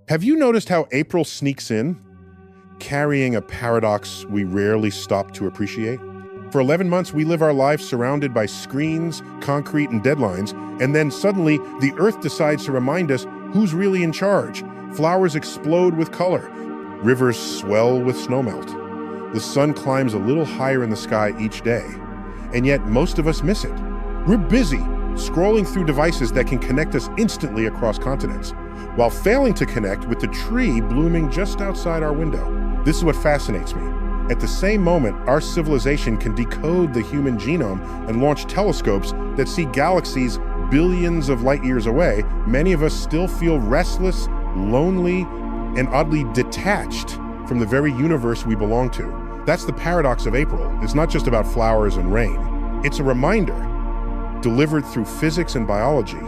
Have you noticed how April sneaks in, carrying a paradox we rarely stop to appreciate? For 11 months, we live our lives surrounded by screens, concrete, and deadlines, and then suddenly the Earth decides to remind us who's really in charge. Flowers explode with color. Rivers swell with snowmelt. The sun climbs a little higher in the sky each day, and yet most of us miss it. We're busy scrolling through devices that can connect us instantly across continents, while failing to connect with the tree blooming just outside our window. This is what fascinates me. At the same moment, our civilization can decode the human genome and launch telescopes that see galaxies billions of light years away. Many of us still feel restless, lonely, and oddly detached from the very universe we belong to. That's the paradox of April. It's not just about flowers and rain. It's a reminder, delivered through physics and biology,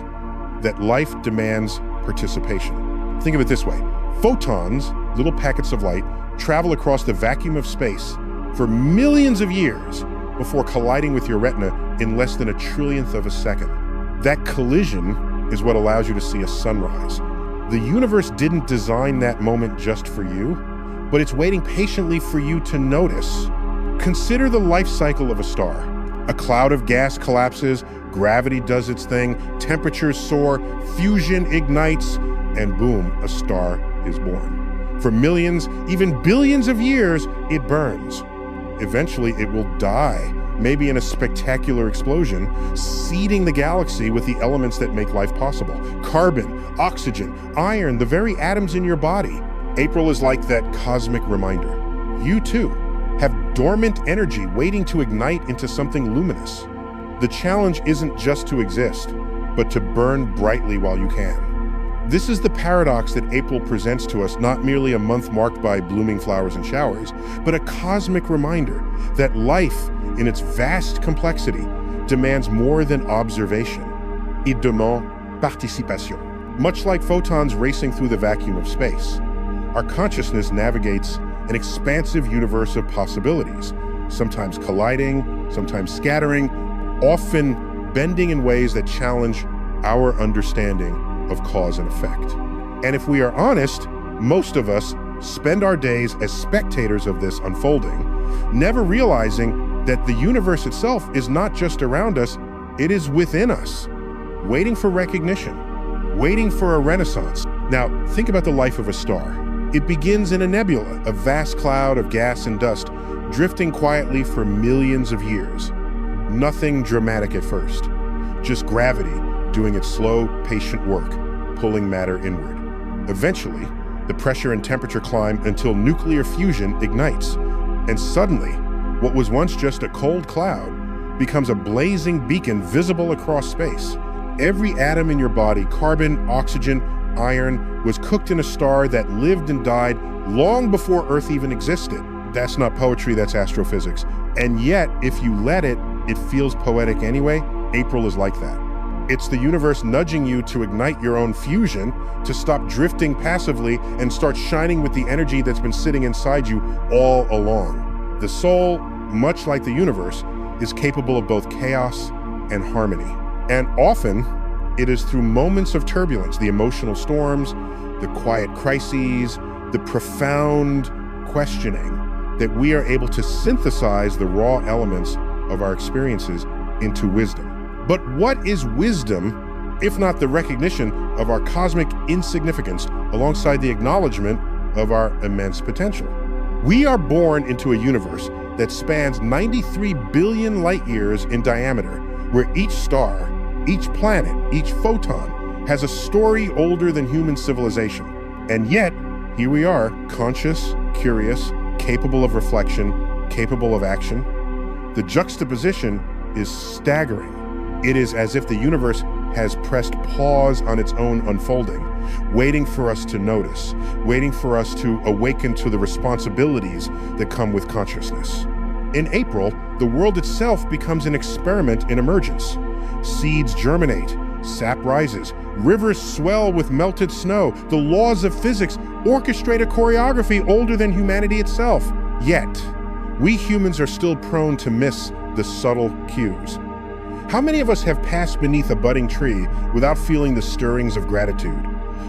that life demands participation. Think of it this way. Photons, little packets of light, travel across the vacuum of space for millions of years before colliding with your retina in less than a trillionth of a second. That collision is what allows you to see a sunrise. The universe didn't design that moment just for you, but it's waiting patiently for you to notice. Consider the life cycle of a star. A cloud of gas collapses, gravity does its thing, temperatures soar, fusion ignites, and boom, a star is born. For millions, even billions of years, it burns. Eventually, it will die, maybe in a spectacular explosion, seeding the galaxy with the elements that make life possible. Carbon, oxygen, iron, the very atoms in your body. April is like that cosmic reminder. You too have dormant energy waiting to ignite into something luminous. The challenge isn't just to exist, but to burn brightly while you can. This is the paradox that April presents to us, not merely a month marked by blooming flowers and showers, but a cosmic reminder that life, in its vast complexity, demands more than observation. Il demande participation. Much like photons racing through the vacuum of space, our consciousness navigates an expansive universe of possibilities, sometimes colliding, sometimes scattering, often bending in ways that challenge our understanding of cause and effect. And if we are honest, most of us spend our days as spectators of this unfolding, never realizing that the universe itself is not just around us, it is within us, waiting for recognition, waiting for a renaissance. Now, think about the life of a star. It begins in a nebula, a vast cloud of gas and dust, drifting quietly for millions of years. Nothing dramatic at first, just gravity doing its slow, patient work, pulling matter inward. Eventually, the pressure and temperature climb until nuclear fusion ignites, and suddenly, what was once just a cold cloud becomes a blazing beacon visible across space. Every atom in your body, carbon, oxygen, iron, was cooked in a star that lived and died long before Earth even existed. That's not poetry, that's astrophysics. And yet, if you let it, it feels poetic anyway. April is like that. It's the universe nudging you to ignite your own fusion, to stop drifting passively and start shining with the energy that's been sitting inside you all along. The soul, much like the universe, is capable of both chaos and harmony. And often, it is through moments of turbulence, the emotional storms, the quiet crises, the profound questioning, that we are able to synthesize the raw elements of our experiences into wisdom. But what is wisdom, if not the recognition of our cosmic insignificance alongside the acknowledgement of our immense potential? We are born into a universe that spans 93 billion light years in diameter, where each star, each planet, each photon has a story older than human civilization. And yet, here we are, conscious, curious, capable of reflection, capable of action. The juxtaposition is staggering. It is as if the universe has pressed pause on its own unfolding, waiting for us to notice, waiting for us to awaken to the responsibilities that come with consciousness. In April, the world itself becomes an experiment in emergence. Seeds germinate, sap rises, rivers swell with melted snow, the laws of physics orchestrate a choreography older than humanity itself. Yet, we humans are still prone to miss the subtle cues. How many of us have passed beneath a budding tree without feeling the stirrings of gratitude?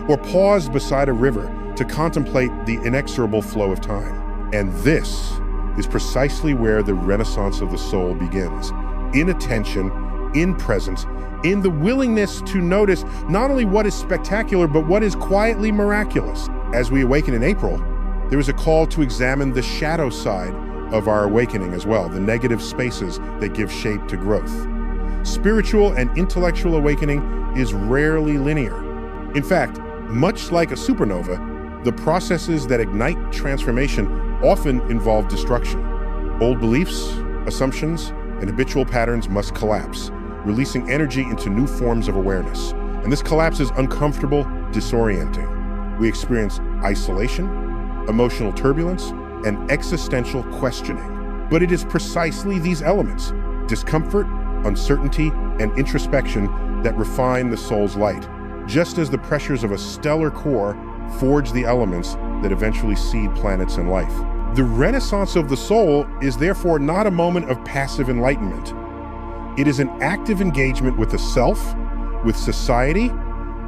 or paused beside a river to contemplate the inexorable flow of time. And this is precisely where the renaissance of the soul begins. In attention, in presence, in the willingness to notice not only what is spectacular, but what is quietly miraculous. As we awaken in April, there is a call to examine the shadow side of our awakening as well, the negative spaces that give shape to growth. Spiritual and intellectual awakening is rarely linear. In fact, much like a supernova, the processes that ignite transformation often involve destruction. Old beliefs, assumptions, and habitual patterns must collapse, releasing energy into new forms of awareness. And this collapse is uncomfortable, disorienting. We experience isolation, emotional turbulence, and existential questioning. But it is precisely these elements, discomfort, uncertainty, and introspection, that refine the soul's light, just as the pressures of a stellar core forge the elements that eventually seed planets and life. The renaissance of the soul is therefore not a moment of passive enlightenment. It is an active engagement with the self, with society,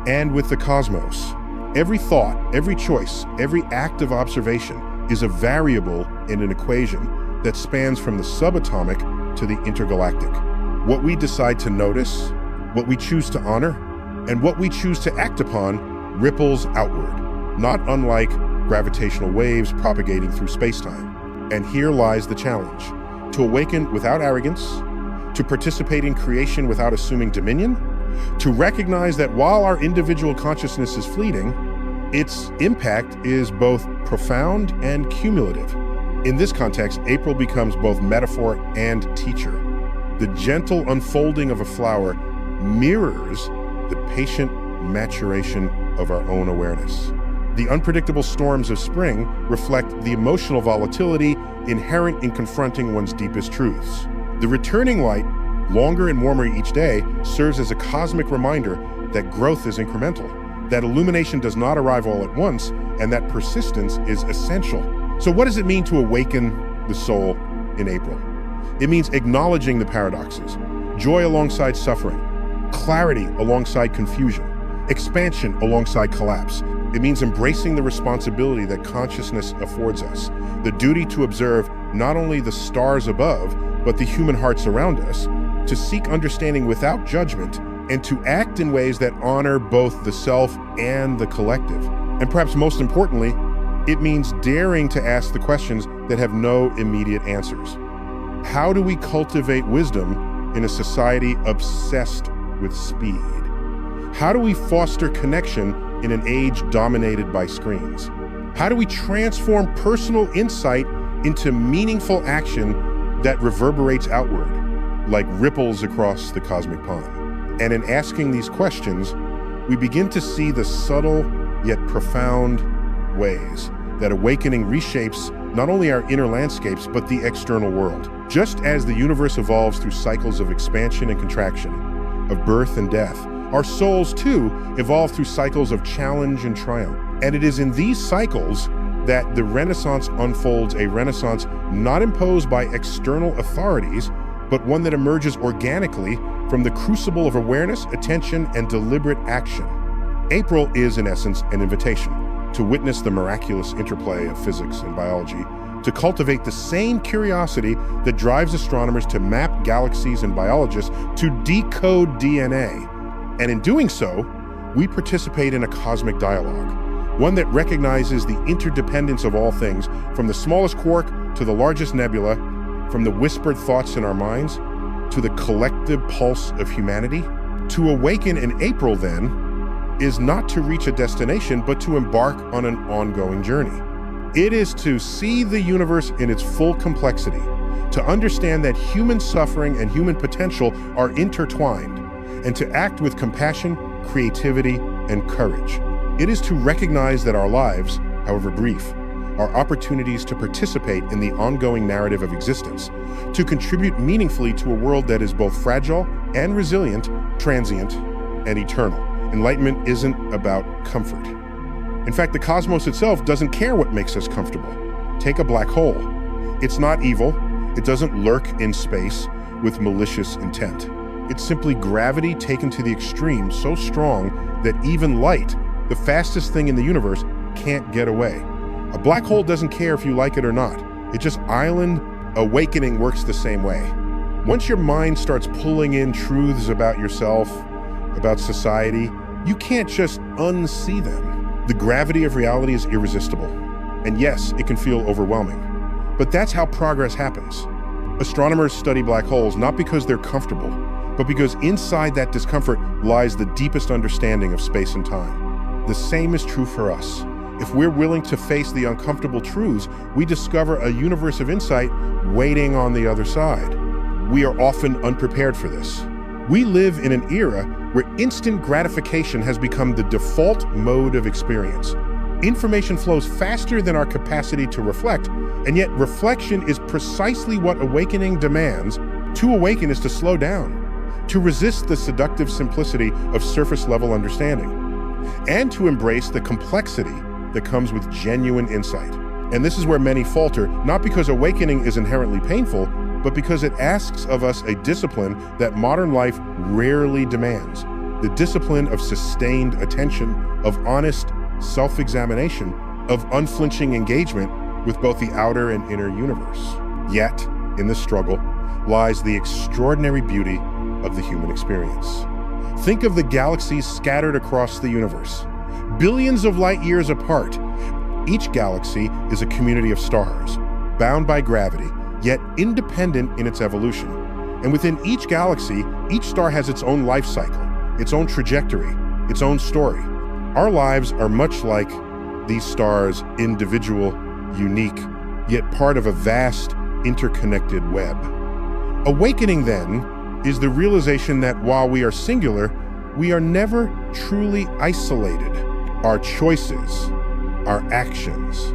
and with the cosmos. Every thought, every choice, every act of observation is a variable in an equation that spans from the subatomic to the intergalactic. What we decide to notice, what we choose to honor, and what we choose to act upon ripples outward, not unlike gravitational waves propagating through space-time. And here lies the challenge: to awaken without arrogance, to participate in creation without assuming dominion, to recognize that while our individual consciousness is fleeting, its impact is both profound and cumulative. In this context, April becomes both metaphor and teacher. The gentle unfolding of a flower mirrors the patient maturation of our own awareness. The unpredictable storms of spring reflect the emotional volatility inherent in confronting one's deepest truths. The returning light, longer and warmer each day, serves as a cosmic reminder that growth is incremental, that illumination does not arrive all at once, and that persistence is essential. So what does it mean to awaken the soul in April? It means acknowledging the paradoxes, joy alongside suffering, clarity alongside confusion, expansion alongside collapse. It means embracing the responsibility that consciousness affords us, the duty to observe not only the stars above, but the human hearts around us, to seek understanding without judgment, and to act in ways that honor both the self and the collective. And perhaps most importantly, it means daring to ask the questions that have no immediate answers. How do we cultivate wisdom in a society obsessed with speed? How do we foster connection in an age dominated by screens? How do we transform personal insight into meaningful action that reverberates outward, like ripples across the cosmic pond? And in asking these questions, we begin to see the subtle yet profound ways that awakening reshapes not only our inner landscapes, but the external world. Just as the universe evolves through cycles of expansion and contraction, of birth and death, our souls too evolve through cycles of challenge and triumph. And it is in these cycles that the Renaissance unfolds, a Renaissance not imposed by external authorities, but one that emerges organically from the crucible of awareness, attention, and deliberate action. April is, in essence, an invitation to witness the miraculous interplay of physics and biology, to cultivate the same curiosity that drives astronomers to map galaxies and biologists to decode DNA. And in doing so, we participate in a cosmic dialogue, one that recognizes the interdependence of all things, from the smallest quark to the largest nebula, from the whispered thoughts in our minds to the collective pulse of humanity. To awaken in April, then, is not to reach a destination, but to embark on an ongoing journey. It is to see the universe in its full complexity, to understand that human suffering and human potential are intertwined, and to act with compassion, creativity, and courage. It is to recognize that our lives, however brief, are opportunities to participate in the ongoing narrative of existence, to contribute meaningfully to a world that is both fragile and resilient, transient and eternal. Enlightenment isn't about comfort. In fact, the cosmos itself doesn't care what makes us comfortable. Take a black hole. It's not evil. It doesn't lurk in space with malicious intent. It's simply gravity taken to the extreme, so strong that even light The fastest thing in the universe can't get away. A black hole doesn't care if you like it or not. It just island. Awakening works the same way. Once your mind starts pulling in truths about yourself, about society, you can't just unsee them. The gravity of reality is irresistible. And yes, it can feel overwhelming. But that's how progress happens. Astronomers study black holes not because they're comfortable, but because inside that discomfort lies the deepest understanding of space and time. The same is true for us. If we're willing to face the uncomfortable truths, we discover a universe of insight waiting on the other side. We are often unprepared for this. We live in an era where instant gratification has become the default mode of experience. Information flows faster than our capacity to reflect, and yet reflection is precisely what awakening demands. To awaken is to slow down, to resist the seductive simplicity of surface-level understanding, and to embrace the complexity that comes with genuine insight. And this is where many falter, not because awakening is inherently painful, but because it asks of us a discipline that modern life rarely demands. The discipline of sustained attention, of honest self-examination, of unflinching engagement with both the outer and inner universe. Yet, in this struggle, lies the extraordinary beauty of the human experience. Think of the galaxies scattered across the universe, billions of light years apart. Each galaxy is a community of stars, bound by gravity, yet independent in its evolution. And within each galaxy, each star has its own life cycle, its own trajectory, its own story. Our lives are much like these stars, individual, unique, yet part of a vast, interconnected web. Awakening, then, is the realization that while we are singular, we are never truly isolated. Our choices, our actions,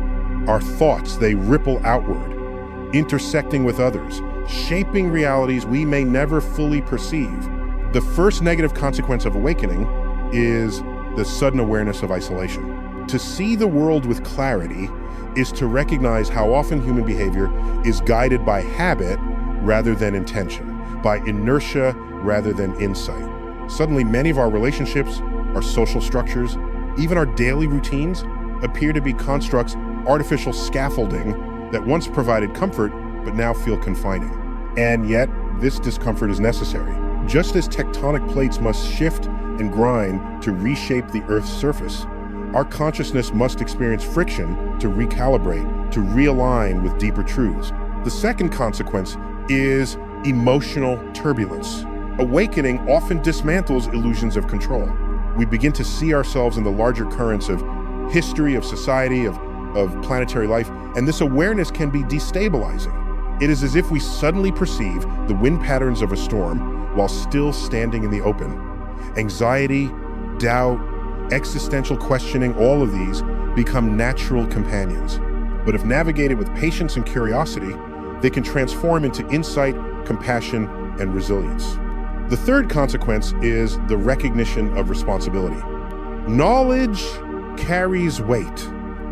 our thoughts, they ripple outward, intersecting with others, shaping realities we may never fully perceive. The first negative consequence of awakening is the sudden awareness of isolation. To see the world with clarity is to recognize how often human behavior is guided by habit rather than intention, by inertia rather than insight. Suddenly, many of our relationships, our social structures, even our daily routines appear to be constructs, artificial scaffolding that once provided comfort but now feel confining. And yet, this discomfort is necessary. Just as tectonic plates must shift and grind to reshape the Earth's surface, our consciousness must experience friction to recalibrate, to realign with deeper truths. The second consequence is emotional turbulence. Awakening often dismantles illusions of control. We begin to see ourselves in the larger currents of history, of society, of planetary life, and this awareness can be destabilizing. It is as if we suddenly perceive the wind patterns of a storm while still standing in the open. Anxiety, doubt, existential questioning, all of these become natural companions. But if navigated with patience and curiosity, they can transform into insight, compassion, and resilience. The third consequence is the recognition of responsibility. Knowledge carries weight.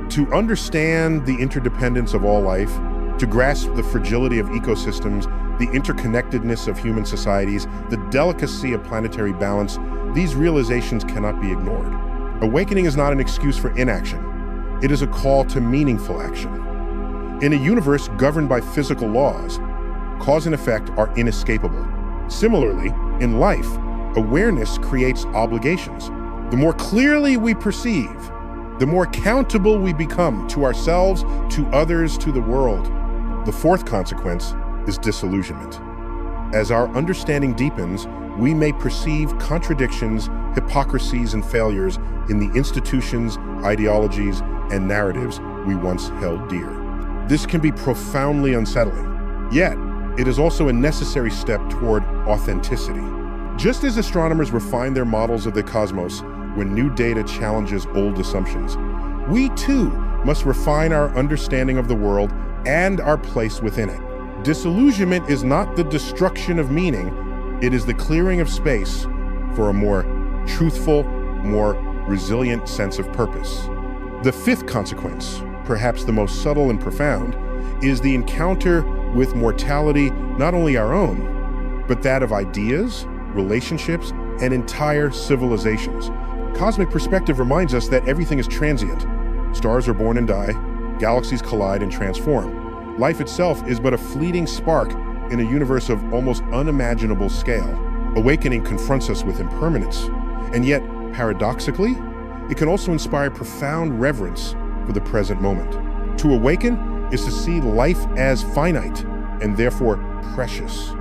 To understand the interdependence of all life, to grasp the fragility of ecosystems, the interconnectedness of human societies, the delicacy of planetary balance, these realizations cannot be ignored. Awakening is not an excuse for inaction. It is a call to meaningful action. In a universe governed by physical laws, cause and effect are inescapable. Similarly, in life, awareness creates obligations. The more clearly we perceive, the more accountable we become to ourselves, to others, to the world. The fourth consequence is disillusionment. As our understanding deepens, we may perceive contradictions, hypocrisies, and failures in the institutions, ideologies, and narratives we once held dear. This can be profoundly unsettling, yet it is also a necessary step toward authenticity. Just as astronomers refine their models of the cosmos when new data challenges old assumptions, we too must refine our understanding of the world and our place within it. Disillusionment is not the destruction of meaning, it is the clearing of space for a more truthful, more resilient sense of purpose. The fifth consequence, perhaps the most subtle and profound, is the encounter with mortality, not only our own, but that of ideas, relationships, and entire civilizations. Cosmic perspective reminds us that everything is transient. Stars are born and die, galaxies collide and transform. Life itself is but a fleeting spark in a universe of almost unimaginable scale. Awakening confronts us with impermanence, and yet, paradoxically, it can also inspire profound reverence for the present moment. To awaken is to see life as finite and therefore precious.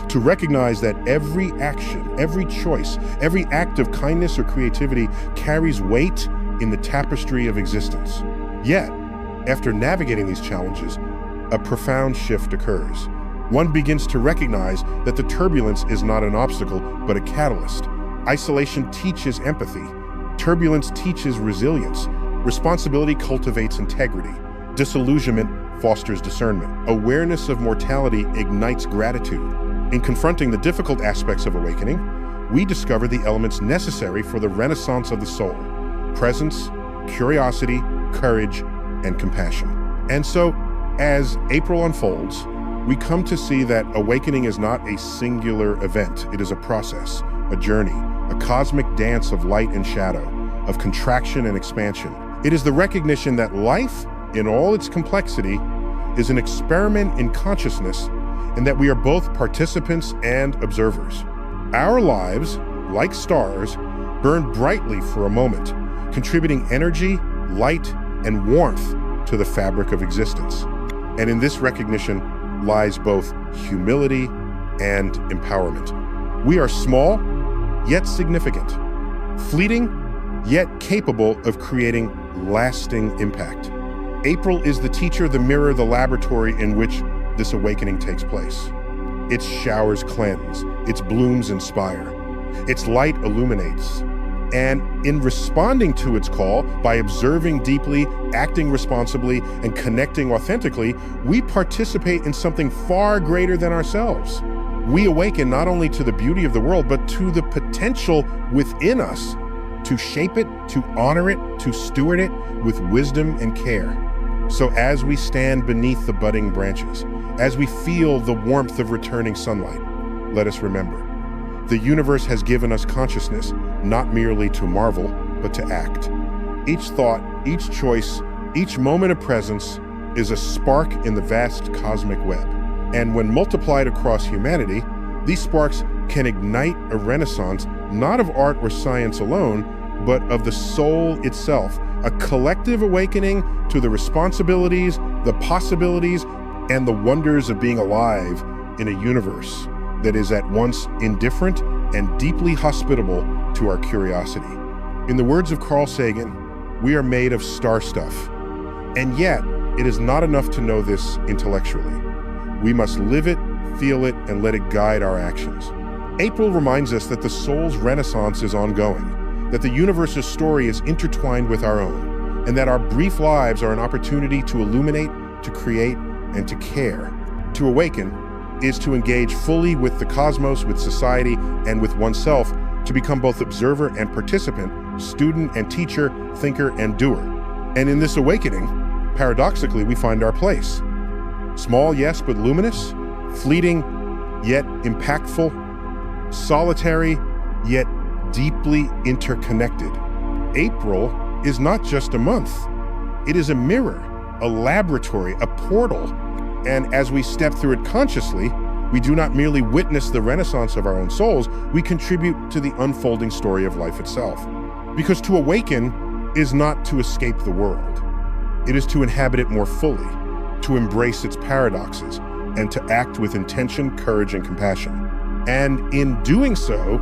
To recognize that every action, every choice, every act of kindness or creativity carries weight in the tapestry of existence. Yet, after navigating these challenges, a profound shift occurs. One begins to recognize that the turbulence is not an obstacle, but a catalyst. Isolation teaches empathy. Turbulence teaches resilience. Responsibility cultivates integrity. Disillusionment fosters discernment. Awareness of mortality ignites gratitude. In confronting the difficult aspects of awakening, we discover the elements necessary for the renaissance of the soul: presence, curiosity, courage, and compassion. And so, as April unfolds, we come to see that awakening is not a singular event. It is a process, a journey, a cosmic dance of light and shadow, of contraction and expansion. It is the recognition that life, in all its complexity, is an experiment in consciousness, and that we are both participants and observers. Our lives, like stars, burn brightly for a moment, contributing energy, light, and warmth to the fabric of existence. And in this recognition lies both humility and empowerment. We are small, yet significant, fleeting, yet capable of creating lasting impact. April is the teacher, the mirror, the laboratory in which this awakening takes place. Its showers cleanse, its blooms inspire, its light illuminates. And in responding to its call, by observing deeply, acting responsibly, and connecting authentically, we participate in something far greater than ourselves. We awaken not only to the beauty of the world, but to the potential within us to shape it, to honor it, to steward it with wisdom and care. So as we stand beneath the budding branches, as we feel the warmth of returning sunlight, let us remember, the universe has given us consciousness, not merely to marvel, but to act. Each thought, each choice, each moment of presence is a spark in the vast cosmic web. And when multiplied across humanity, these sparks can ignite a renaissance, not of art or science alone, but of the soul itself, a collective awakening to the responsibilities, the possibilities, and the wonders of being alive in a universe that is at once indifferent and deeply hospitable to our curiosity. In the words of Carl Sagan, we are made of star stuff. And yet, it is not enough to know this intellectually. We must live it, feel it, and let it guide our actions. April reminds us that the soul's renaissance is ongoing, that the universe's story is intertwined with our own, and that our brief lives are an opportunity to illuminate, to create, and to care. To awaken is to engage fully with the cosmos, with society, and with oneself, to become both observer and participant, student and teacher, thinker and doer. And in this awakening, paradoxically, we find our place. Small, yes, but luminous, fleeting, yet impactful, solitary, yet deeply interconnected. April is not just a month. It is a mirror, a laboratory, a portal. And as we step through it consciously, we do not merely witness the renaissance of our own souls, we contribute to the unfolding story of life itself. Because to awaken is not to escape the world. It is to inhabit it more fully, to embrace its paradoxes, and to act with intention, courage, and compassion. And in doing so,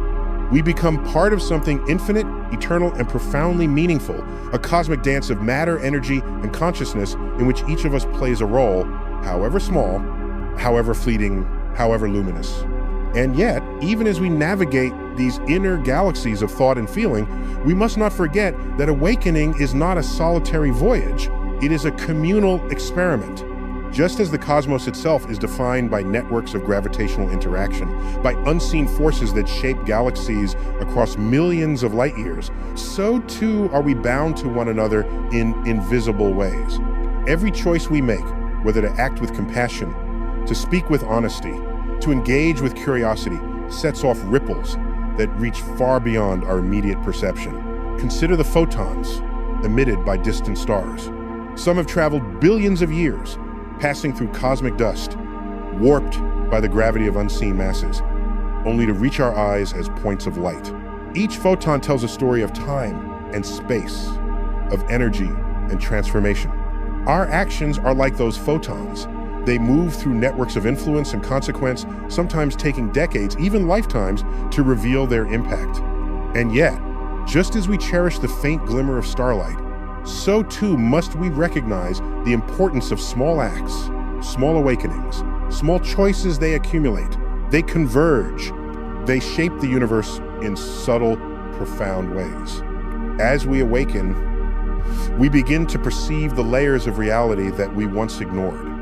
we become part of something infinite, eternal, and profoundly meaningful, a cosmic dance of matter, energy, and consciousness in which each of us plays a role, however small, however fleeting, however luminous. And yet, even as we navigate these inner galaxies of thought and feeling, we must not forget that awakening is not a solitary voyage, it is a communal experiment. Just as the cosmos itself is defined by networks of gravitational interaction, by unseen forces that shape galaxies across millions of light years, so too are we bound to one another in invisible ways. Every choice we make, whether to act with compassion, to speak with honesty, to engage with curiosity, sets off ripples that reach far beyond our immediate perception. consider the photons emitted by distant stars. Some have traveled billions of years, passing through cosmic dust, warped by the gravity of unseen masses, only to reach our eyes as points of light. Each photon tells a story of time and space, of energy and transformation. Our actions are like those photons. They move through networks of influence and consequence, sometimes taking decades, even lifetimes, to reveal their impact. And yet, just as we cherish the faint glimmer of starlight, so too must we recognize the importance of small acts, small awakenings, small choices. They accumulate, they converge, they shape the universe in subtle, profound ways. As we awaken, we begin to perceive the layers of reality that we once ignored.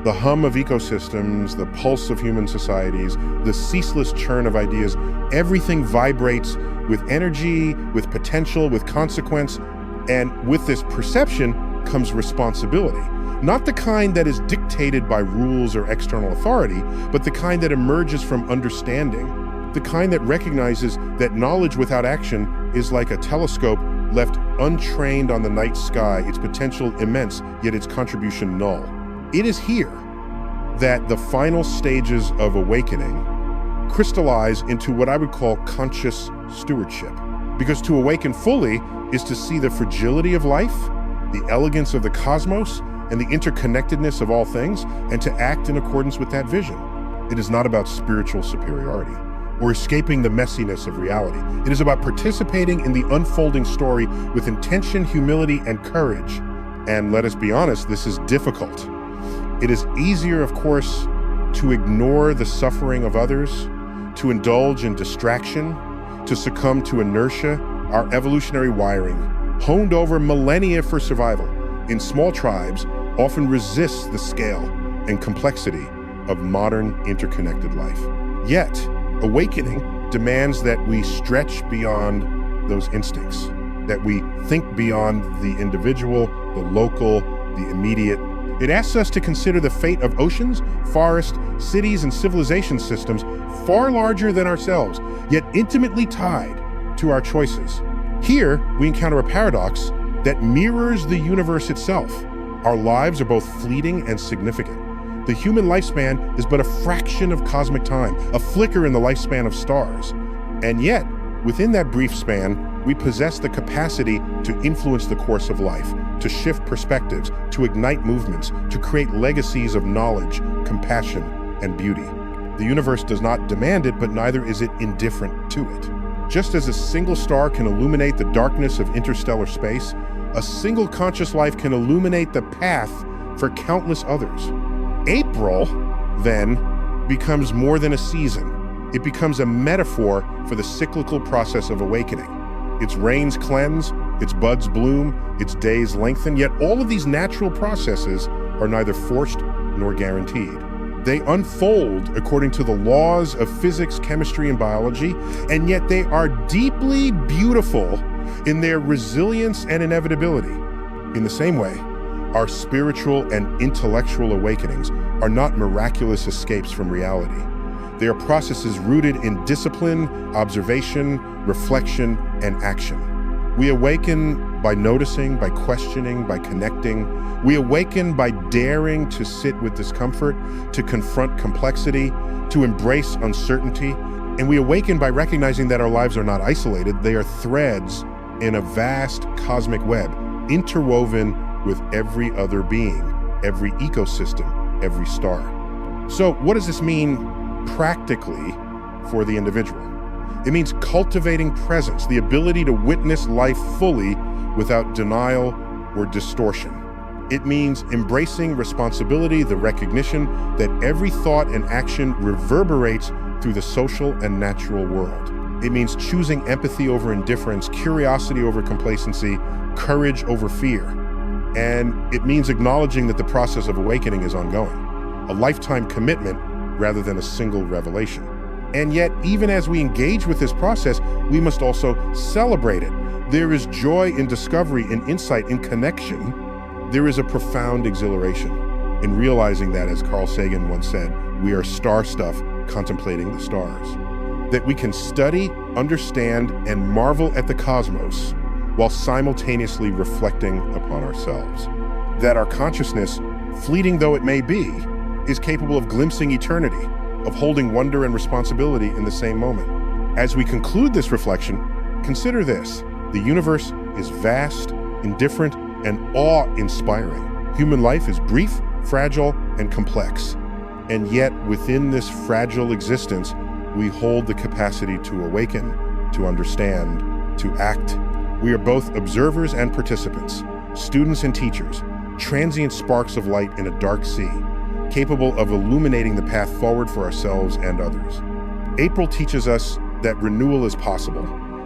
The hum of ecosystems, the pulse of human societies, the ceaseless churn of ideas, everything vibrates with energy, with potential, with consequence, and with this perception comes responsibility. Not the kind that is dictated by rules or external authority, but the kind that emerges from understanding, the kind that recognizes that knowledge without action is like a telescope left untrained on the night sky, its potential immense, yet its contribution null. It is here that the final stages of awakening crystallize into what I would call conscious stewardship. Because to awaken fully is to see the fragility of life, the elegance of the cosmos, and the interconnectedness of all things, and to act in accordance with that vision. It is not about spiritual superiority or escaping the messiness of reality. It is about participating in the unfolding story with intention, humility, and courage. And let us be honest, this is difficult. It is easier, of course, to ignore the suffering of others, to indulge in distraction, to succumb to inertia. Our evolutionary wiring, honed over millennia for survival in small tribes, often resists the scale and complexity of modern interconnected life. Yet, awakening demands that we stretch beyond those instincts, that we think beyond the individual, the local, the immediate. It asks us to consider the fate of oceans, forests, cities, and civilization systems far larger than ourselves, yet intimately tied to our choices. Here, we encounter a paradox that mirrors the universe itself. Our lives are both fleeting and significant. The human lifespan is but a fraction of cosmic time, a flicker in the lifespan of stars. And yet, within that brief span, we possess the capacity to influence the course of life, to shift perspectives, to ignite movements, to create legacies of knowledge, compassion, and beauty. The universe does not demand it, but neither is it indifferent to it. Just as a single star can illuminate the darkness of interstellar space, a single conscious life can illuminate the path for countless others. April, then, becomes more than a season. It becomes a metaphor for the cyclical process of awakening. Its rains cleanse, its buds bloom, its days lengthen, yet all of these natural processes are neither forced nor guaranteed. They unfold according to the laws of physics, chemistry, and biology, and yet they are deeply beautiful in their resilience and inevitability. In the same way, our spiritual and intellectual awakenings are not miraculous escapes from reality. They are processes rooted in discipline, observation, reflection, and action. We awaken by noticing, by questioning, by connecting. We awaken by daring to sit with discomfort, to confront complexity, to embrace uncertainty. And we awaken by recognizing that our lives are not isolated. They are threads in a vast cosmic web, interwoven with every other being, every ecosystem, every star. So what does this mean practically for the individual? It means cultivating presence, the ability to witness life fully without denial or distortion. It means embracing responsibility, the recognition that every thought and action reverberates through the social and natural world. It means choosing empathy over indifference, curiosity over complacency, courage over fear. And it means acknowledging that the process of awakening is ongoing, a lifetime commitment rather than a single revelation. And yet, even as we engage with this process, we must also celebrate it. There is joy in discovery, in insight, in connection. There is a profound exhilaration in realizing that, as Carl Sagan once said, we are star stuff contemplating the stars. That we can study, understand, and marvel at the cosmos, while simultaneously reflecting upon ourselves. That our consciousness, fleeting though it may be, is capable of glimpsing eternity, of holding wonder and responsibility in the same moment. As we conclude this reflection, consider this: the universe is vast, indifferent, and awe-inspiring. Human life is brief, fragile, and complex. And yet, within this fragile existence, we hold the capacity to awaken, to understand, to act. We are both observers and participants, students and teachers, transient sparks of light in a dark sea, capable of illuminating the path forward for ourselves and others. April teaches us that renewal is possible,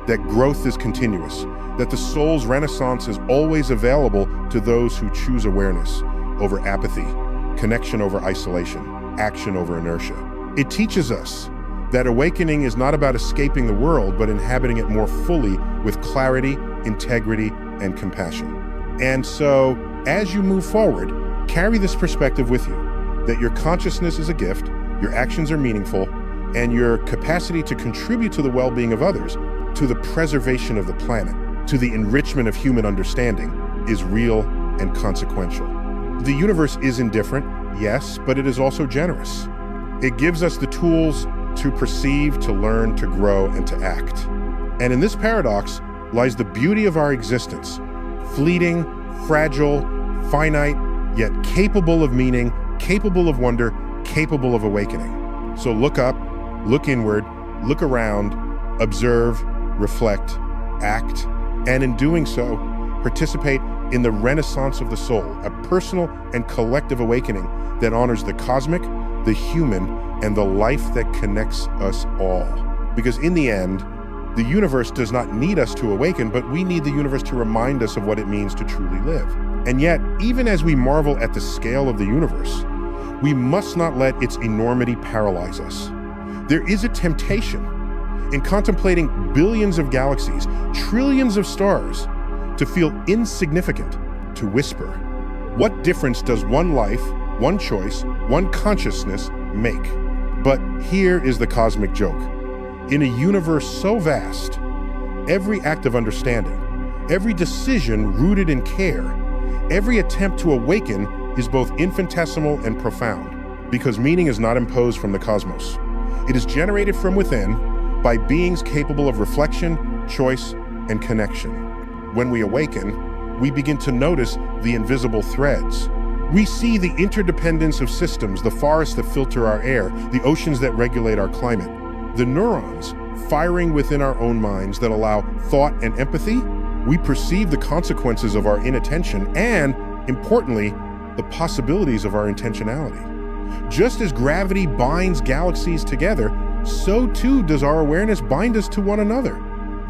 that growth is continuous, that the soul's renaissance is always available to those who choose awareness over apathy, connection over isolation, action over inertia. It teaches us that awakening is not about escaping the world, but inhabiting it more fully with clarity, integrity, and compassion. And so, as you move forward, carry this perspective with you, that your consciousness is a gift, your actions are meaningful, and your capacity to contribute to the well-being of others, to the preservation of the planet, to the enrichment of human understanding, is real and consequential. The universe is indifferent, yes, but it is also generous. It gives us the tools to perceive, to learn, to grow, and to act. And in this paradox lies the beauty of our existence: fleeting, fragile, finite, yet capable of meaning, capable of wonder, capable of awakening. So look up, look inward, look around, observe, reflect, act, and in doing so, participate in the renaissance of the soul, a personal and collective awakening that honors the cosmic, the human, and the life that connects us all. Because in the end, the universe does not need us to awaken, but we need the universe to remind us of what it means to truly live. And yet, even as we marvel at the scale of the universe, we must not let its enormity paralyze us. There is a temptation in contemplating billions of galaxies, trillions of stars, to feel insignificant, to whisper, what difference does one life, one choice, one consciousness make? But here is the cosmic joke. In a universe so vast, every act of understanding, every decision rooted in care, every attempt to awaken is both infinitesimal and profound, because meaning is not imposed from the cosmos. It is generated from within by beings capable of reflection, choice, and connection. When we awaken, we begin to notice the invisible threads. We see the interdependence of systems, the forests that filter our air, the oceans that regulate our climate, the neurons firing within our own minds that allow thought and empathy. We perceive the consequences of our inattention and, importantly, the possibilities of our intentionality. Just as gravity binds galaxies together, so too does our awareness bind us to one another.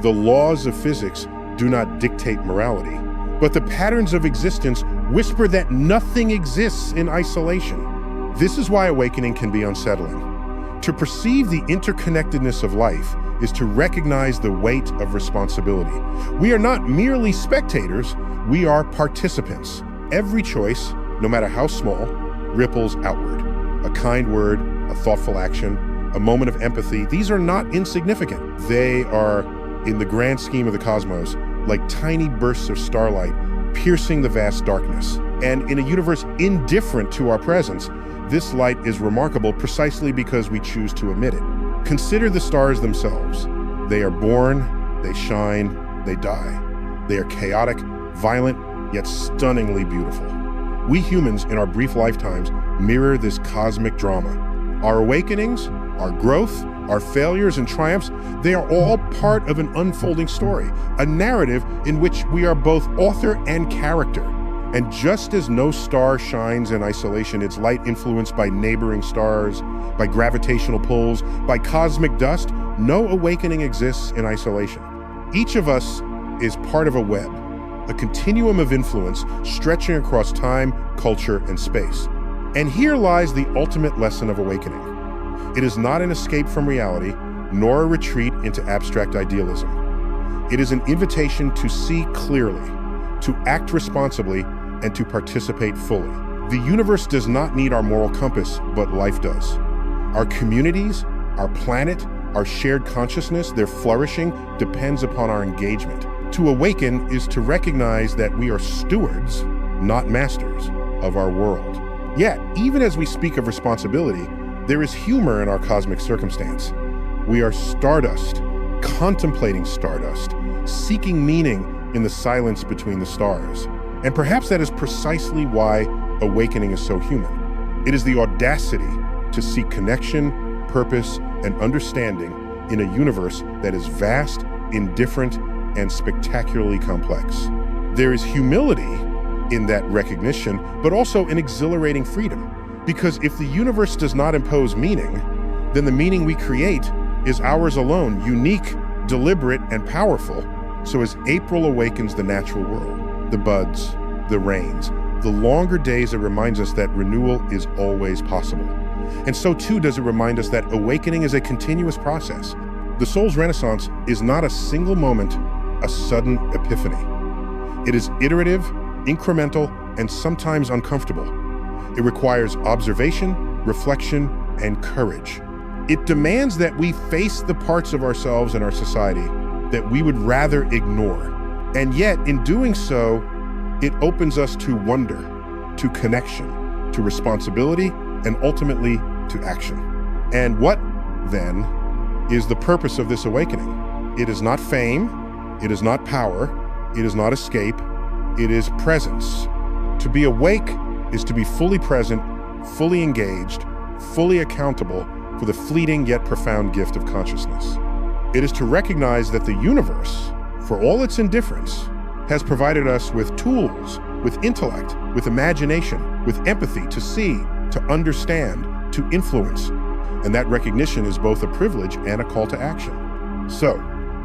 The laws of physics do not dictate morality, but the patterns of existence whisper that nothing exists in isolation. This is why awakening can be unsettling. To perceive the interconnectedness of life is to recognize the weight of responsibility. We are not merely spectators, we are participants. Every choice, no matter how small, ripples outward. A kind word, a thoughtful action, a moment of empathy, these are not insignificant. They are, in the grand scheme of the cosmos, like tiny bursts of starlight piercing the vast darkness. And in a universe indifferent to our presence, this light is remarkable precisely because we choose to emit it. Consider the stars themselves. They are born, they shine, they die. They are chaotic, violent, yet stunningly beautiful. We humans in our brief lifetimes mirror this cosmic drama. Our awakenings, our growth, our failures and triumphs, they are all part of an unfolding story, a narrative in which we are both author and character. And just as no star shines in isolation, its light influenced by neighboring stars, by gravitational pulls, by cosmic dust, no awakening exists in isolation. Each of us is part of a web, a continuum of influence stretching across time, culture, and space. And here lies the ultimate lesson of awakening. It is not an escape from reality, nor a retreat into abstract idealism. It is an invitation to see clearly, to act responsibly, and to participate fully. The universe does not need our moral compass, but life does. Our communities, our planet, our shared consciousness, their flourishing depends upon our engagement. To awaken is to recognize that we are stewards, not masters, of our world. Yet, even as we speak of responsibility, there is humor in our cosmic circumstance. We are stardust, contemplating stardust, seeking meaning in the silence between the stars. And perhaps that is precisely why awakening is so human. It is the audacity to seek connection, purpose, and understanding in a universe that is vast, indifferent, and spectacularly complex. There is humility in that recognition, but also an exhilarating freedom. Because if the universe does not impose meaning, then the meaning we create is ours alone, unique, deliberate, and powerful. So as April awakens the natural world, the buds, the rains, the longer days, it reminds us that renewal is always possible. And so too does it remind us that awakening is a continuous process. The soul's renaissance is not a single moment, a sudden epiphany. It is iterative, incremental, and sometimes uncomfortable. It requires observation, reflection, and courage. It demands that we face the parts of ourselves and our society that we would rather ignore. And yet, in doing so, it opens us to wonder, to connection, to responsibility, and ultimately to action. And what, then, is the purpose of this awakening? It is not fame, it is not power, it is not escape, it is presence. To be awake is to be fully present, fully engaged, fully accountable for the fleeting yet profound gift of consciousness. It is to recognize that the universe, for all its indifference, has provided us with tools, with intellect, with imagination, with empathy to see, to understand, to influence. And that recognition is both a privilege and a call to action. So,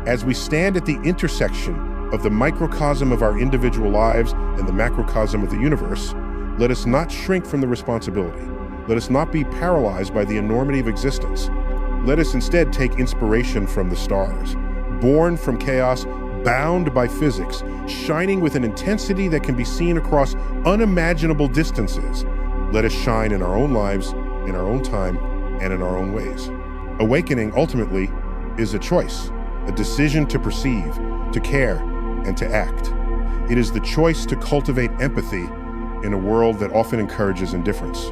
as we stand at the intersection of the microcosm of our individual lives and the macrocosm of the universe, let us not shrink from the responsibility. Let us not be paralyzed by the enormity of existence. Let us instead take inspiration from the stars, born from chaos, bound by physics, shining with an intensity that can be seen across unimaginable distances. Let us shine in our own lives, in our own time, and in our own ways. Awakening, ultimately, is a choice, a decision to perceive, to care, and to act. It is the choice to cultivate empathy in a world that often encourages indifference.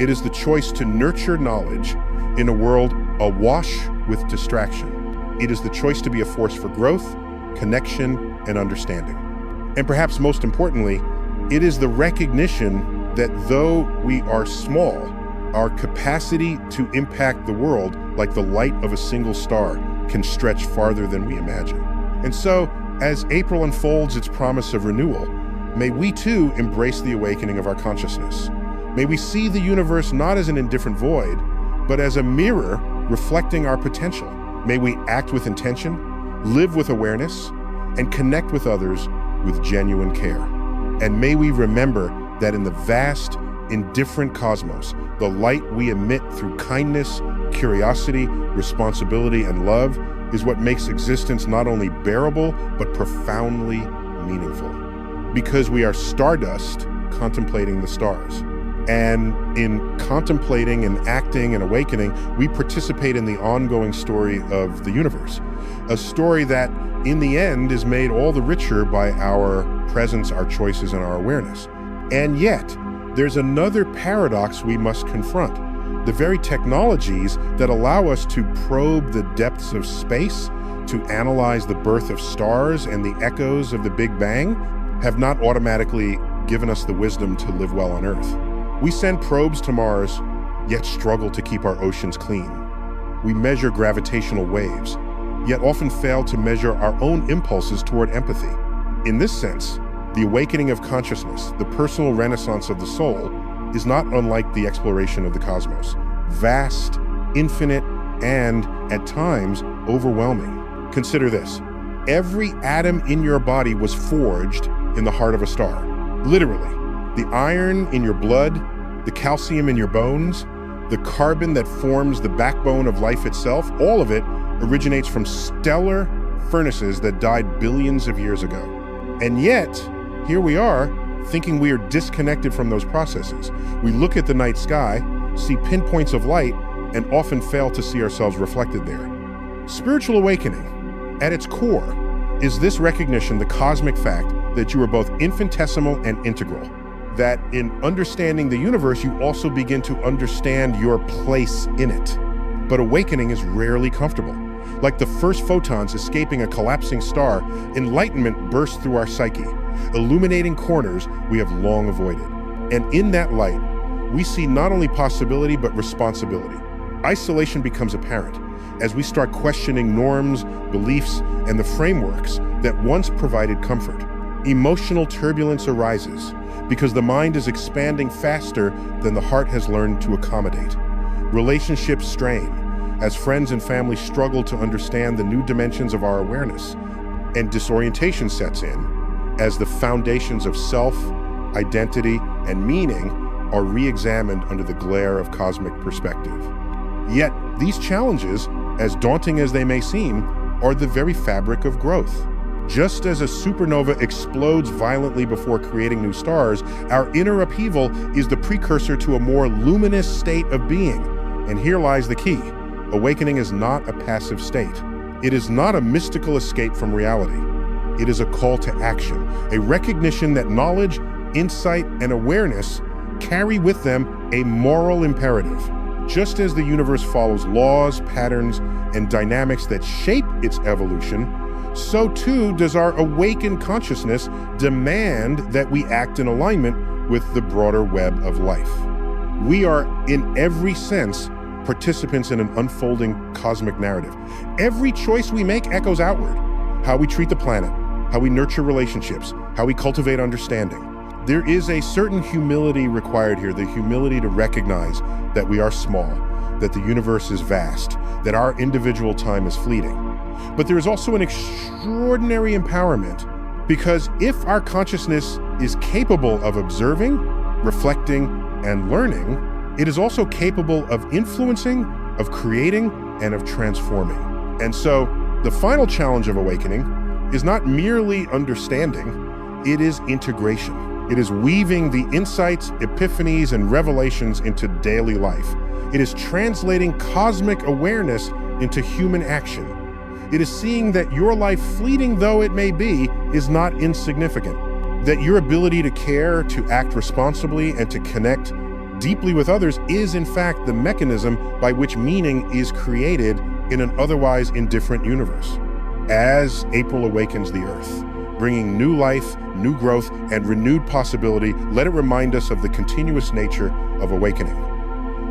It is the choice to nurture knowledge in a world awash with distraction. It is the choice to be a force for growth, connection, and understanding. And perhaps most importantly, it is the recognition that though we are small, our capacity to impact the world like the light of a single star can stretch farther than we imagine. And so, as April unfolds its promise of renewal, may we too embrace the awakening of our consciousness. May we see the universe not as an indifferent void, but as a mirror reflecting our potential. May we act with intention, live with awareness, and connect with others with genuine care. And may we remember that in the vast, indifferent cosmos, the light we emit through kindness, curiosity, responsibility, and love is what makes existence not only bearable, but profoundly meaningful. Because we are stardust contemplating the stars. And in contemplating and acting and awakening, we participate in the ongoing story of the universe. A story that, in the end, is made all the richer by our presence, our choices, and our awareness. And yet, there's another paradox we must confront. The very technologies that allow us to probe the depths of space, to analyze the birth of stars and the echoes of the Big Bang, have not automatically given us the wisdom to live well on Earth. We send probes to Mars, yet struggle to keep our oceans clean. We measure gravitational waves, yet often fail to measure our own impulses toward empathy. In this sense, the awakening of consciousness, the personal renaissance of the soul, is not unlike the exploration of the cosmos. Vast, infinite, and, at times, overwhelming. Consider this. Every atom in your body was forged in the heart of a star. Literally. The iron in your blood, the calcium in your bones, the carbon that forms the backbone of life itself, all of it originates from stellar furnaces that died billions of years ago. And yet, here we are, thinking we are disconnected from those processes. We look at the night sky, see pinpoints of light, and often fail to see ourselves reflected there. Spiritual awakening, at its core, is this recognition, the cosmic fact that you are both infinitesimal and integral. That in understanding the universe, you also begin to understand your place in it. But awakening is rarely comfortable. Like the first photons escaping a collapsing star, enlightenment bursts through our psyche, illuminating corners we have long avoided. And in that light, we see not only possibility, but responsibility. Isolation becomes apparent as we start questioning norms, beliefs, and the frameworks that once provided comfort. Emotional turbulence arises because the mind is expanding faster than the heart has learned to accommodate. Relationships strain as friends and family struggle to understand the new dimensions of our awareness, and disorientation sets in as the foundations of self, identity, and meaning are re-examined under the glare of cosmic perspective. Yet, these challenges, as daunting as they may seem, are the very fabric of growth. Just as a supernova explodes violently before creating new stars, our inner upheaval is the precursor to a more luminous state of being. And here lies the key. Awakening is not a passive state. It is not a mystical escape from reality. It is a call to action, a recognition that knowledge, insight, and awareness carry with them a moral imperative. Just as the universe follows laws, patterns, and dynamics that shape its evolution, so too does our awakened consciousness demand that we act in alignment with the broader web of life. We are, in every sense, participants in an unfolding cosmic narrative. Every choice we make echoes outward. How we treat the planet, how we nurture relationships, how we cultivate understanding. There is a certain humility required here, the humility to recognize that we are small, that the universe is vast, that our individual time is fleeting. But there is also an extraordinary empowerment, because if our consciousness is capable of observing, reflecting, and learning, it is also capable of influencing, of creating, and of transforming. And so, the final challenge of awakening is not merely understanding, it is integration. It is weaving the insights, epiphanies, and revelations into daily life. It is translating cosmic awareness into human action. It is seeing that your life, fleeting though it may be, is not insignificant. That your ability to care, to act responsibly, and to connect deeply with others is in fact the mechanism by which meaning is created in an otherwise indifferent universe. As April awakens the Earth, bringing new life, new growth, and renewed possibility, let it remind us of the continuous nature of awakening.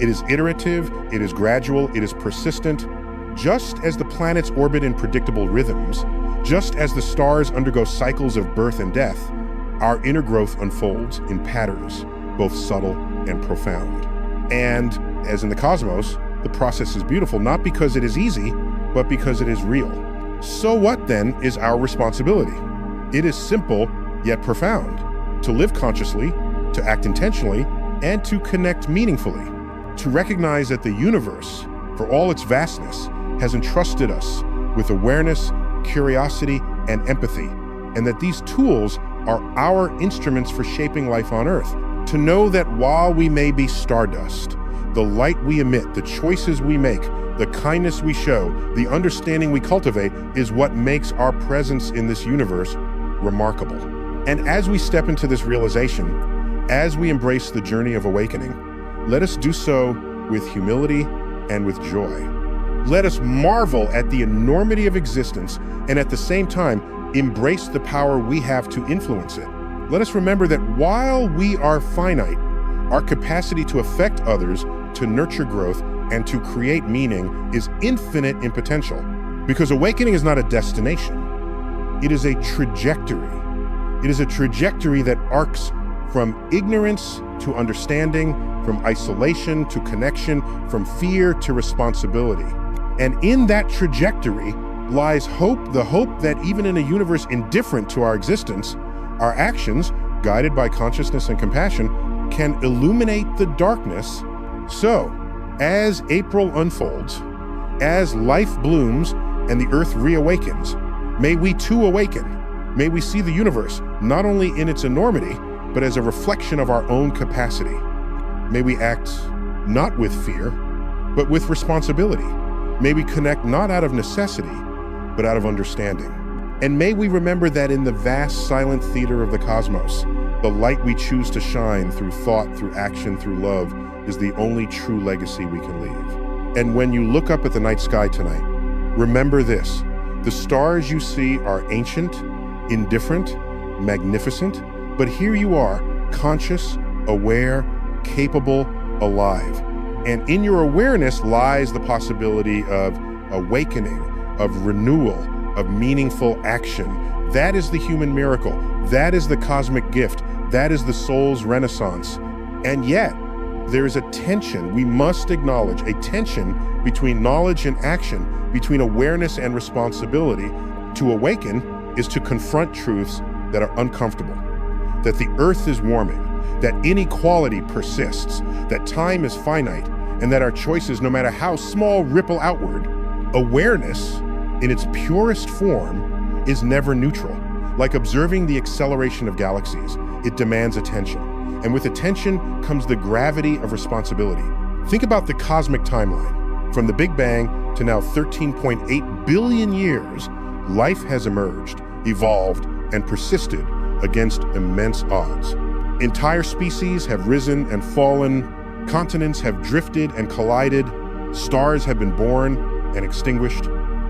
It is iterative, it is gradual, it is persistent. Just as the planets orbit in predictable rhythms, just as the stars undergo cycles of birth and death, our inner growth unfolds in patterns, both subtle and profound. And as in the cosmos, the process is beautiful, not because it is easy, but because it is real. So what then is our responsibility? It is simple, yet profound. To live consciously, to act intentionally, and to connect meaningfully. To recognize that the universe, for all its vastness, has entrusted us with awareness, curiosity, and empathy, and that these tools are our instruments for shaping life on Earth. To know that while we may be stardust, the light we emit, the choices we make, the kindness we show, the understanding we cultivate is what makes our presence in this universe remarkable. And as we step into this realization, as we embrace the journey of awakening, let us do so with humility and with joy. Let us marvel at the enormity of existence and at the same time embrace the power we have to influence it. Let us remember that while we are finite, our capacity to affect others, to nurture growth, and to create meaning is infinite in potential. Because awakening is not a destination. It is a trajectory. It is a trajectory that arcs from ignorance to understanding, from isolation to connection, from fear to responsibility. And in that trajectory lies hope, the hope that even in a universe indifferent to our existence, our actions, guided by consciousness and compassion, can illuminate the darkness. So, as April unfolds, as life blooms and the Earth reawakens, may we too awaken. May we see the universe not only in its enormity, but as a reflection of our own capacity. May we act not with fear, but with responsibility. May we connect not out of necessity, but out of understanding. And may we remember that in the vast silent theater of the cosmos, the light we choose to shine through thought, through action, through love is the only true legacy we can leave. And when you look up at the night sky tonight, remember this: the stars you see are ancient, indifferent, magnificent, but here you are, conscious, aware, capable, alive. And in your awareness lies the possibility of awakening, of renewal, of meaningful action. That is the human miracle. That is the cosmic gift. That is the soul's renaissance. And yet, there is a tension, we must acknowledge, a tension between knowledge and action, between awareness and responsibility. To awaken is to confront truths that are uncomfortable, that the earth is warming, that inequality persists, that time is finite, and that our choices, no matter how small, ripple outward. Awareness, in its purest form, is never neutral. Like observing the acceleration of galaxies, it demands attention. And with attention comes the gravity of responsibility. Think about the cosmic timeline. From the Big Bang to now 13.8 billion years, life has emerged, evolved, and persisted against immense odds. Entire species have risen and fallen, continents have drifted and collided, stars have been born and extinguished.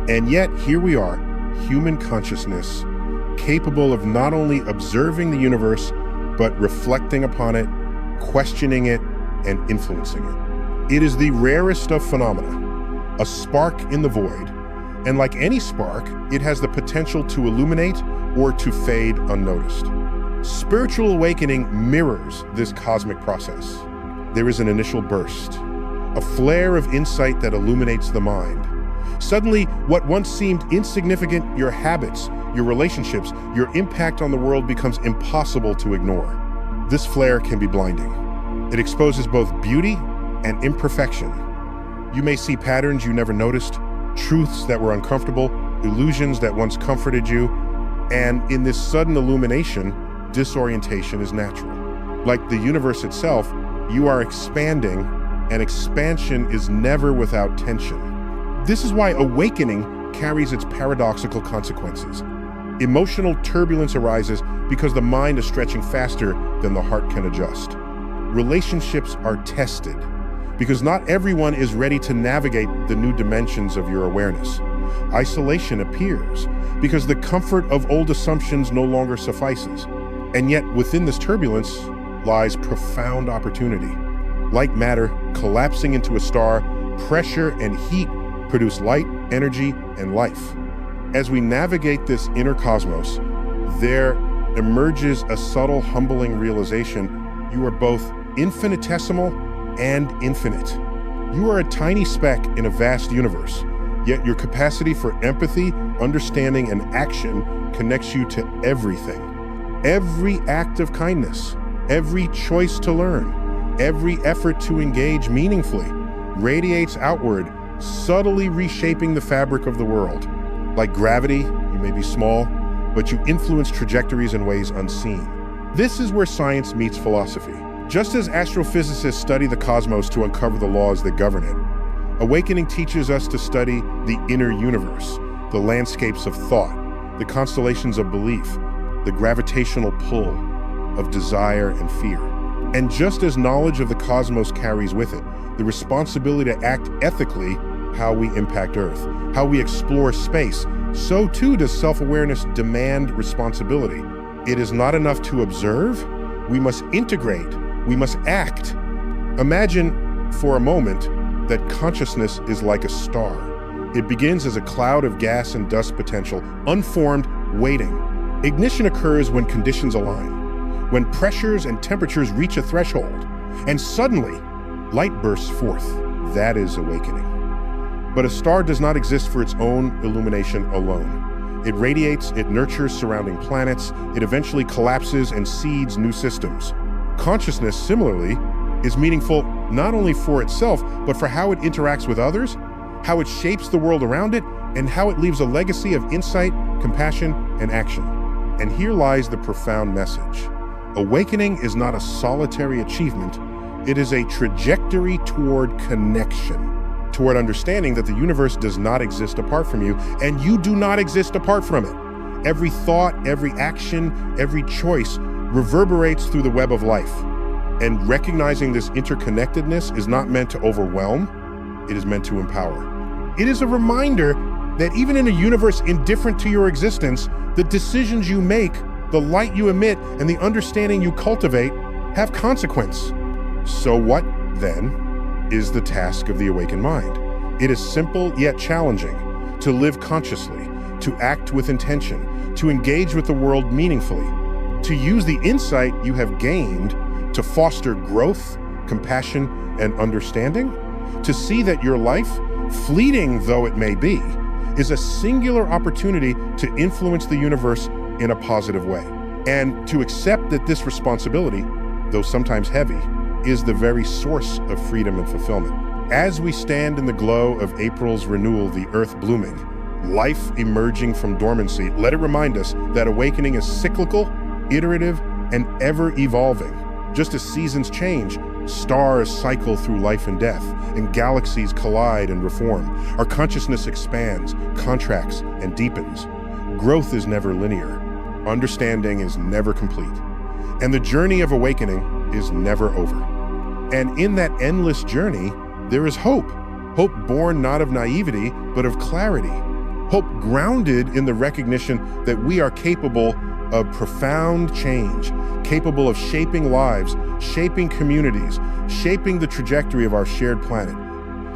And yet, here we are, human consciousness, capable of not only observing the universe, but reflecting upon it, questioning it, and influencing it. It is the rarest of phenomena, a spark in the void, and like any spark, it has the potential to illuminate or to fade unnoticed. Spiritual awakening mirrors this cosmic process. There is an initial burst, a flare of insight that illuminates the mind. Suddenly, what once seemed insignificant, your habits, your relationships, your impact on the world becomes impossible to ignore. This flare can be blinding. It exposes both beauty and imperfection. You may see patterns you never noticed, truths that were uncomfortable, illusions that once comforted you, and in this sudden illumination, disorientation is natural. Like the universe itself, you are expanding, and expansion is never without tension. This is why awakening carries its paradoxical consequences. Emotional turbulence arises because the mind is stretching faster than the heart can adjust. Relationships are tested because not everyone is ready to navigate the new dimensions of your awareness. Isolation appears because the comfort of old assumptions no longer suffices. And yet within this turbulence lies profound opportunity. Like matter collapsing into a star, pressure and heat produce light, energy, and life. As we navigate this inner cosmos, there emerges a subtle, humbling realization: you are both infinitesimal and infinite. You are a tiny speck in a vast universe, yet your capacity for empathy, understanding, and action connects you to everything. Every act of kindness, every choice to learn, every effort to engage meaningfully radiates outward, subtly reshaping the fabric of the world. Like gravity, you may be small, but you influence trajectories in ways unseen. This is where science meets philosophy. Just as astrophysicists study the cosmos to uncover the laws that govern it, awakening teaches us to study the inner universe, the landscapes of thought, the constellations of belief, the gravitational pull of desire and fear. And just as knowledge of the cosmos carries with it the responsibility to act ethically, how we impact Earth, how we explore space, so too does self-awareness demand responsibility. It is not enough to observe, we must integrate, we must act. Imagine for a moment that consciousness is like a star. It begins as a cloud of gas and dust potential, unformed, waiting. Ignition occurs when conditions align, when pressures and temperatures reach a threshold, and suddenly, light bursts forth. That is awakening. But a star does not exist for its own illumination alone. It radiates, it nurtures surrounding planets, it eventually collapses and seeds new systems. Consciousness, similarly, is meaningful not only for itself, but for how it interacts with others, how it shapes the world around it, and how it leaves a legacy of insight, compassion, and action. And here lies the profound message. Awakening is not a solitary achievement, it is a trajectory toward connection, toward understanding that the universe does not exist apart from you, and you do not exist apart from it. Every thought, every action, every choice reverberates through the web of life. And recognizing this interconnectedness is not meant to overwhelm, it is meant to empower. It is a reminder that even in a universe indifferent to your existence, the decisions you make, the light you emit, and the understanding you cultivate have consequence. So what, then, is the task of the awakened mind? It is simple yet challenging: to live consciously, to act with intention, to engage with the world meaningfully, to use the insight you have gained to foster growth, compassion, and understanding, to see that your life, fleeting though it may be, is a singular opportunity to influence the universe in a positive way, and to accept that this responsibility, though sometimes heavy, is the very source of freedom and fulfillment. As we stand in the glow of April's renewal, the earth blooming, life emerging from dormancy, let it remind us that awakening is cyclical, iterative, and ever-evolving. Just as seasons change, stars cycle through life and death, and galaxies collide and reform. Our consciousness expands, contracts, and deepens. Growth is never linear. Understanding is never complete. And the journey of awakening is never over. And in that endless journey, there is hope. Hope born not of naivety, but of clarity. Hope grounded in the recognition that we are capable of profound change, capable of shaping lives, shaping communities, shaping the trajectory of our shared planet.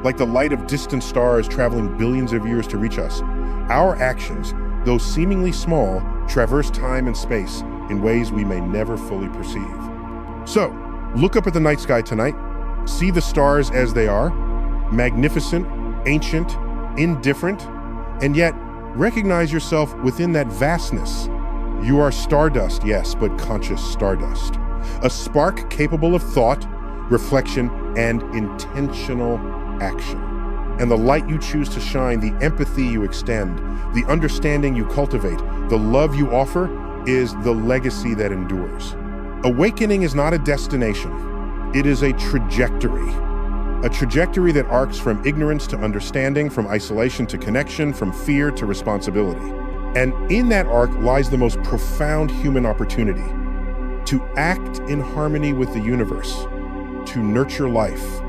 Like the light of distant stars traveling billions of years to reach us, our actions, though seemingly small, traverse time and space in ways we may never fully perceive. So, look up at the night sky tonight, see the stars as they are, magnificent, ancient, indifferent, and yet recognize yourself within that vastness. You are stardust, yes, but conscious stardust. A spark capable of thought, reflection, and intentional action. And the light you choose to shine, the empathy you extend, the understanding you cultivate, the love you offer is the legacy that endures. Awakening is not a destination. It is a trajectory that arcs from ignorance to understanding, from isolation to connection, from fear to responsibility. And in that arc lies the most profound human opportunity: to act in harmony with the universe, to nurture life,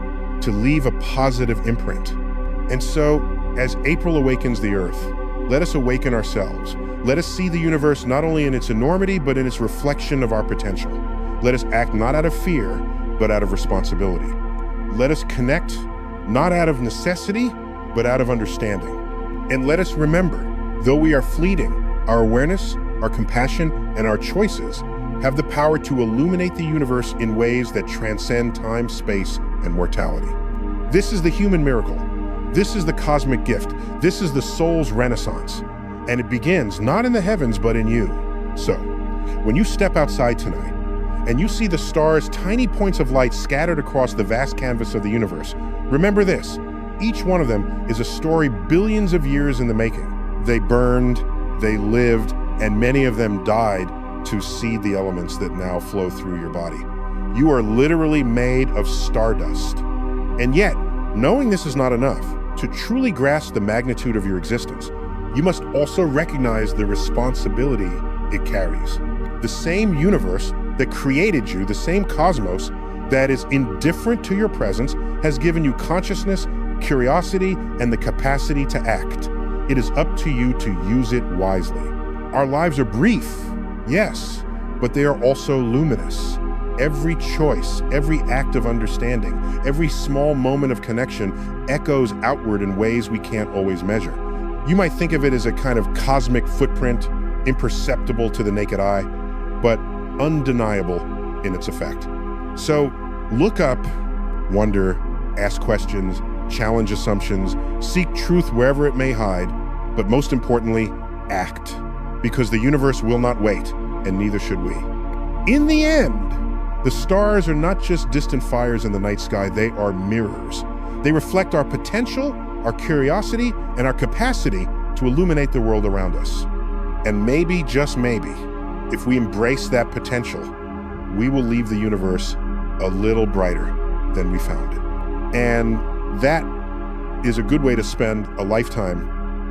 to leave a positive imprint. And so, as April awakens the earth, let us awaken ourselves. Let us see the universe not only in its enormity, but in its reflection of our potential. Let us act not out of fear, but out of responsibility. Let us connect not out of necessity, but out of understanding. And let us remember, though we are fleeting, our awareness, our compassion, and our choices have the power to illuminate the universe in ways that transcend time, space, and mortality. This is the human miracle. This is the cosmic gift. This is the soul's renaissance. And it begins not in the heavens, but in you. So, when you step outside tonight, and you see the stars, tiny points of light scattered across the vast canvas of the universe, remember this: each one of them is a story billions of years in the making. They burned, they lived, and many of them died to seed the elements that now flow through your body. You are literally made of stardust. And yet, knowing this is not enough, to truly grasp the magnitude of your existence, you must also recognize the responsibility it carries. The same universe that created you, the same cosmos that is indifferent to your presence, has given you consciousness, curiosity, and the capacity to act. It is up to you to use it wisely. Our lives are brief, yes, but they are also luminous. Every choice, every act of understanding, every small moment of connection echoes outward in ways we can't always measure. You might think of it as a kind of cosmic footprint, imperceptible to the naked eye, but undeniable in its effect. So look up, wonder, ask questions, challenge assumptions, seek truth wherever it may hide, but most importantly, act, because the universe will not wait, and neither should we. In the end, the stars are not just distant fires in the night sky, they are mirrors. They reflect our potential, our curiosity, and our capacity to illuminate the world around us. And maybe, just maybe, if we embrace that potential, we will leave the universe a little brighter than we found it. And that is a good way to spend a lifetime